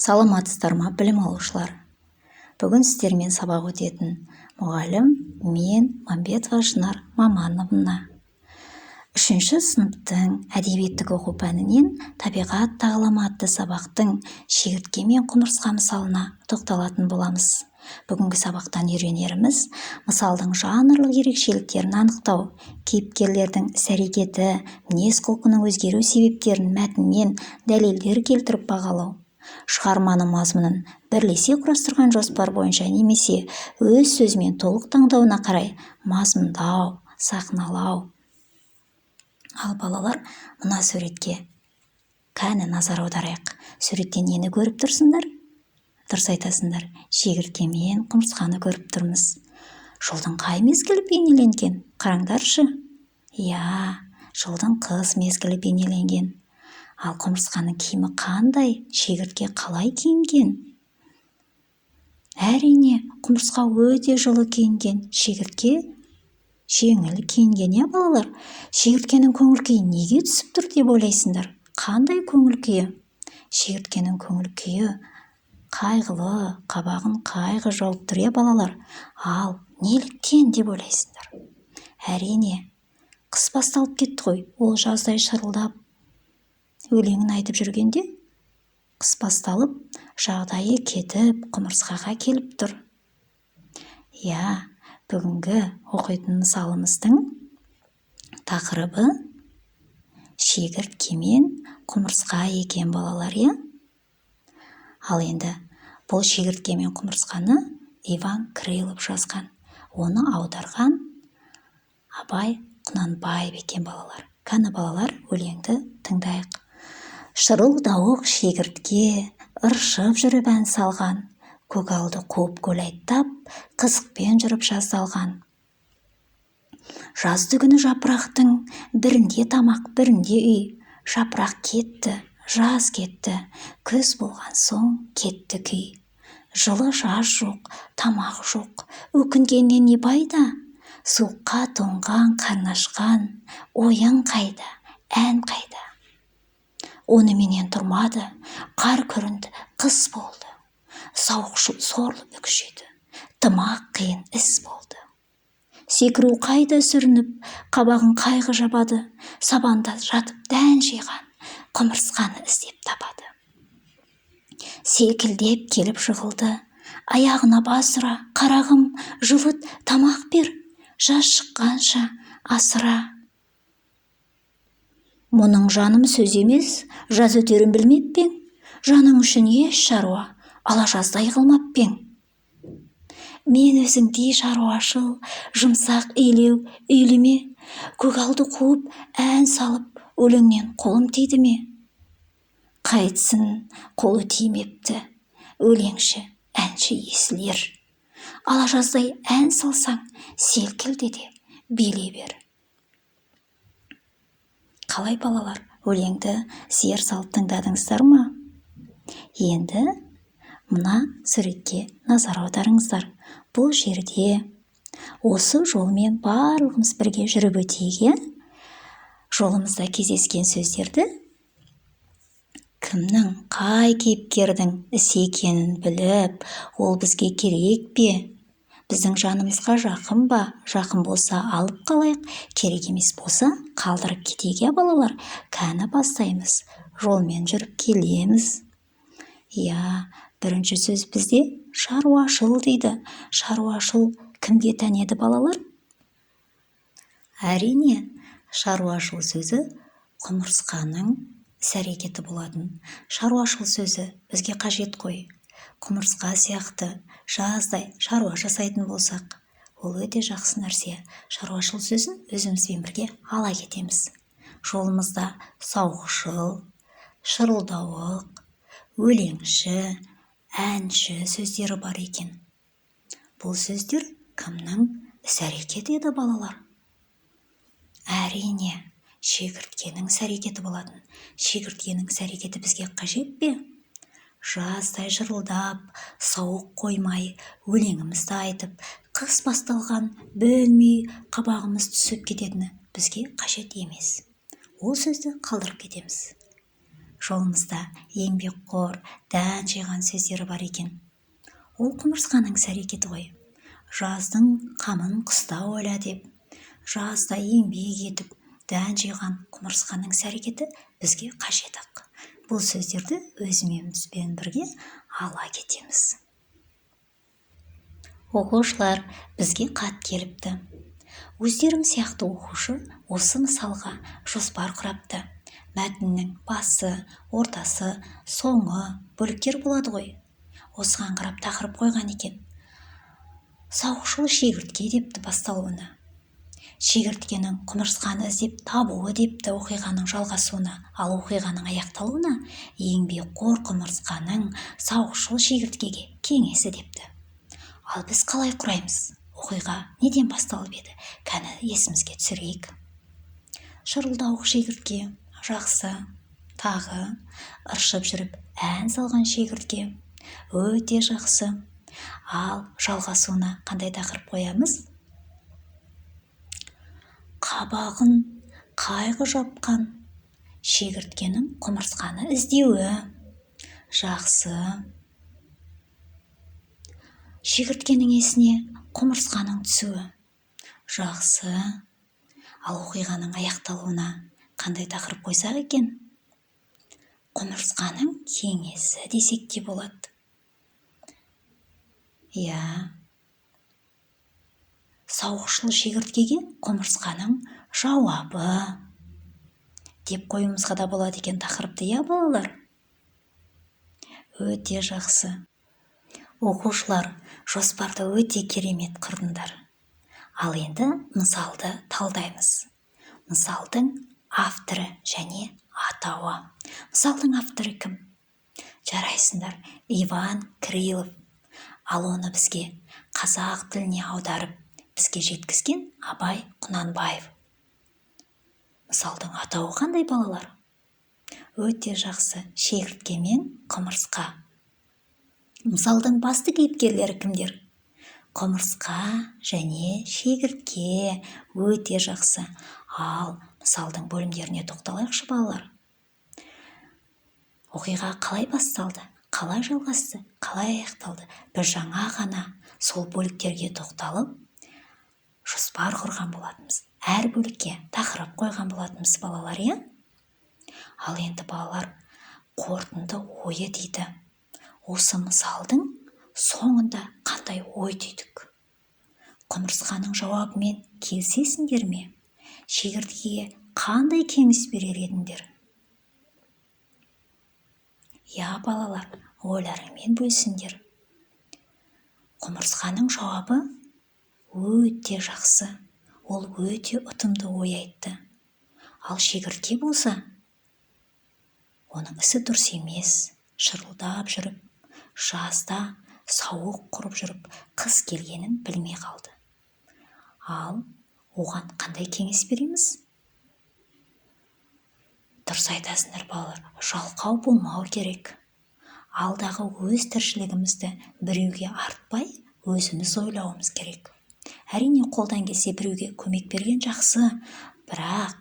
Саламатсыздар ма, білім алушылар? Бүгін сіздермен сабақ өтетін мұғалім мен Мамбетова Шынар Мамановна. 3-ші сыныптың әдебиеттік оқу пәнінен табиғат тағылымы атты сабақтың шегіртке мен құмырсқа мысалына тоқталатын боламыз. Бүгінгі сабақтан үйренеріміз мысалдың жанрлық ерекшеліктерін анықтау, кейіпкерлердің іс-әрекеті, мінез-құлқының өзгеру себептерін мәтіннен дәлелдер келтіріп бағалау, шығарманың мазмұнын бірлесе құрастырған жоспар бойынша немесе өз сөзімен толық таңдауына қарай мазмұндау, сахналау. Ал балалар, мына суретке кәні назар аударайық. Суреттен нені көріп тұрсыңдар? Дұрыс айтасыңдар, шегіртке мен құмырсқаны көріп тұрмыз. Жылдың қай мезгілі бейнеленген? Қараңдаршы. Иә, жылдың қыс мезгілі бейнеленген. Ал құмырсқаның киімі қандай? Шегіртке қалай киінген? Әрине, құмырсқа өте жылы киінген, шегіртке жеңіл киінген. Я балалар, шегірткенің көңіл күйі неге түсіп тұр деп ойлайсыңдар? Қандай көңіл күйі? Шегірткенің көңіл күйі қайғылы, қабағын қайғы жауып тұр, я балалар. Ал неліктен деп ойлайсыңдар? Әрине, қыс басталып кетті ғой. Ол жаздай шырылдап өлеңін айтып жүргенде қыс басталып, жағдайы кетіп, құмырсқаға келіп тұр. Я, бүгінгі оқитын мысалымыздың тақырыбы шегіртке мен құмырсқа екен балалар, я? Ал енді бұл шегіртке мен құмырсқаны Иван Крылов жазған. Оны аударған Абай Құнанбаев екен балалар. Кәні балалар, өлеңді тыңдайық. Шырылдауық шегіртке ыршып жүріп ән салған, көгалды қуып көл айттап, қызықпен жүріп жаздалған. Жазды күні жапырақтың бірінде тамақ, бірінде үй. Жапырақ кетті, жаз кетті, күз болған соң кетті күй. Жылы жаз жоқ, тамақ жоқ, өкінгеннен не пайда? Суыққа тоңған, қарны ашқан, ойын қайда, ән қайда? Оныменен тұрмады, қар көрінді, қыс болды. Сауықшыл сорлы бүкшеді, тымақ қиын іс болды. Секіру қайда сүрініп, қабағын қайғы жабады, сабанда жатып дән жиған, құмырсқаны іздеп табады. Селкілдеп келіп жығылды, аяғына басыра, қарағым, жылыт, тамақ бер, жаз шыққанша асыра. Мұның жаным сөз емес, жаз өтерін білмеп пең, жаның үшін еш шаруа, ала жаздай қылмап пең. Мен өзіңдей шаруашыл, жұмсақ илеу, үйліме, көгалды қуып, ән салып, өлеңнен қолым тиді ме? Қайтсын, қолы тимепті, өлеңші, әнші есілер. Ала жаздай ән салсаң, селкілде де билей бер. Қалай балалар, өлеңді зер салып тыңдадыңыздар ма? Енді мына суретке назар аударыңыздар. Бұл жерде осы жолмен барлығымыз бірге жүріп өтейік. Жолымызда кездескен сөздерді кімнің, қай кейіпкердің іс екенін біліп, ол бізге керек пе? Біздің жанымызға жақын ба? Жақын болса алып қалайық, керек емес болса қалдырып кетейік, балалар. Кәні бастаймыз, жолмен жүріп келеміз. Я, бірінші сөз бізде шаруашыл дейді. Шаруашыл кімге тән еді балалар? Әрине, шаруашыл сөзі құмырсқаның іс-әрекеті болатын. Шаруашыл сөзі бізге қажет қой. Құмырсқа сияқты жаздай шаруа жасайтын болсақ, ол өте жақсы нәрсе. Шаруашыл сөзін өзімізбен бірге ала кетеміз. Жолымызда сауықшыл, шырылдауық, өлеңші, әнші сөздері бар екен. Бұл сөздер кімнің іс-әрекеті еді балалар? Әрине, шегірткенің іс-әрекеті болатын. Шегірткенің іс-әрекеті бізге қажет пе? Жаздай жырылдап, сауық қоймай, өлеңімізді айтып, қыс басталған бөлмей қабағымыз түсіп кететіні бізге қажет емес. Ол сөзді қалдырып кетеміз. жолымызда еңбекқор, дән жиған сөздері бар екен. Ол құмырсқаның іс-әрекеті ғой. Жаздың қамын қыста ойла деп, жазда еңбек етіп, дән жиған құмырсқаның іс-әрекеті бізге қажет ақ. Бұл сөздерді өзімізбен бірге ала кетеміз. Оқушылар, бізге хат келіпті. Өздерің сияқты оқушы осы мысалға жоспар құрапты. Мәтіннің басы, ортасы, соңы, бөліктер болады ғой. Осыған қарап тақырып қойған екен. Сауықшыл шегіртке депті басталуына. Шегірткенің құмырсқаны іздеп табуы депті оқиғаның жалғасуына, ал оқиғаның аяқталуына еңбекқор құмырсқаның сауықшыл шегірткеге кеңесі депті. Ал біз қалай құраймыз? Оқиға неден басталып еді? Кәні есімізге түсірейік. Шырылдауық шегіртке, жақсы. Тағы ыршып жүріп ән салған шегіртке, өте жақсы. Ал жалғасуына қандай тақырып қоямыз? Қабағын қайғы жапқан шегірткенің құмырсқаны іздеуі. Жақсы. Шегірткенің есіне құмырсқаның түсуі. Жақсы. Ал оқиғаның аяқталуына қандай тақырып қойсақ екен? Құмырсқаның кеңесі десек те болады. Сауықшыл шегірткеге құмырсқаның жауабы деп қоюымызға да болады екен тақырыпты, балалар? Өте жақсы. Оқушылар, жоспарды өте керемет құрдыңдар. Ал енді мысалды талдаймыз. Мысалдың авторы және атауы. Мысалдың авторы кім? Жарайсыңдар, Иван Крилов. Ал оны бізге қазақ тіліне аударып, бізге жеткізген Абай Құнанбаев. Мысалдың атауы қандай, балалар? Өте жақсы, шегіртке мен құмырсқа. Мысалдың басты кейіпкерлері кімдер? Құмырсқа және шегіртке. Өте жақсы. Ал мысалдың бөлімдеріне тоқталайықшы, балалар. Оқиға қалай басталды? Қалай жалғасты? Қалай аяқталды? Біз жаңа ғана сол бөліктерге тоқталып, жоспар құрған болатынбыз. Әр бөлікке тақырып қойған болатынбыз, балалар, Ал енді балалар, қорытынды ойы дейді. Осы мысалдың соңында қандай ой түйдік? Құмырсқаның жауабымен келісесіңдер ме? Шегірткеге қандай кеңес берер едіңдер? Балалар, ойларыңмен бөлісіңдер. Құмырсқаның жауабы өте жақсы. Ол өте ұтымды ой айтты. Ал шегіртке болса, оның ісі дұрыс емес. Шырылдап жүріп, жазда сауық құрып жүріп, қыс келгенін білмей қалды. Ал оған қандай кеңес береміз? Дұрыс айтасыңдар, балалар, жалқау болмау керек. Алдағы өз тіршілігімізді біреуге артпай, өзіміз ойлауымыз керек. Әрине, қолдан келсе біреуге көмек берген жақсы, бірақ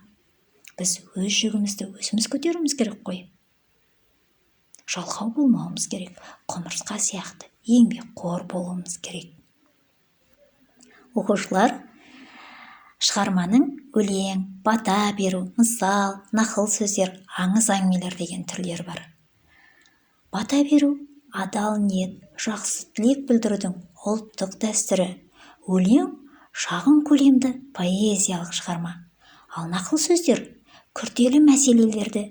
біз өз жүгімізді өзіміз көтеруіміз керек қой. Жалқау болмауымыз керек, құмырсқа сияқты еңбекқор болуымыз керек. Оқушылар, шығарманың өлең, бата беру, мысал, нақыл сөздер, аңыз әңгімелер деген түрлері бар. Бата беру адал ниет, жақсы тілек білдірудің ұлттық дәстүрі. Өлең шағын көлемді поэзиялық шығарма. Ал нақыл сөздер күрделі мәселелерді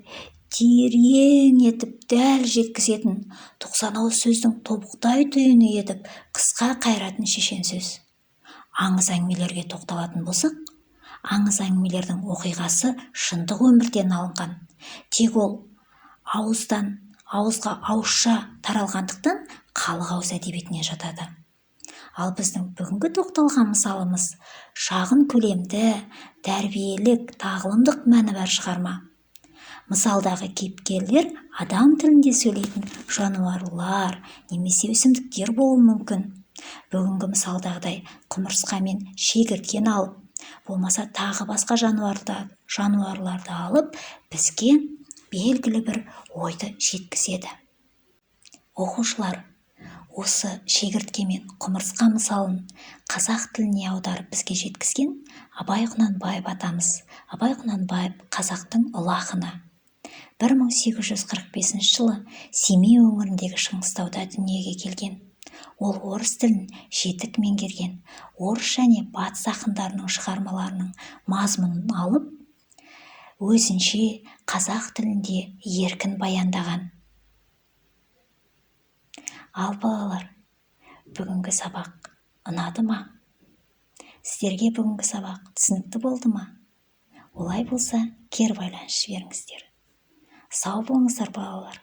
терең етіп дәл жеткізетін, 90 ауыз сөздің тобықтай түйіні етіп қысқа қайыратын шешен сөз. Аңыз әңгімелерге тоқталатын болсақ, аңыз әңгімелердің оқиғасы шындық өмірден алынған. Тек ол ауыздан ауызға ауызша таралғандықтан халық ауыз әдебиетіне жатады. Ал біздің бүгінгі тоқталған мысалымыз шағын көлемді, тәрбиелік, тағылымдық мәні бар шығарма. Мысалдағы кейіпкерлер адам тілінде сөйлейтін жануарлар немесе өсімдіктер болуы мүмкін. Бүгінгі мысалдағыдай құмырсқа мен шегірткені алып, болмаса тағы басқа жануарларды алып, бізге белгілі бір ойды жеткізеді. Оқушылар, осы шегіртке мен құмырсқа мысалын қазақ тіліне аударып бізге жеткізген Абай Құнанбаев атамыз. Абай Құнанбаев қазақтың ұлы ақыны. 1845 жылы Семей өңіріндегі Шыңғыстауда дүниеге келген. Ол орыс тілін жетік меңгерген. Орыс және батыс ақындарының шығармаларының мазмұнын алып, өзінше қазақ тілінде еркін баяндаған. Ал балалар, бүгінгі сабақ ұнады ма? Сіздерге бүгінгі сабақ түсінікті болды ма? Олай болса, кері байланыс жіберіңіздер. Сау болыңыздар балалар.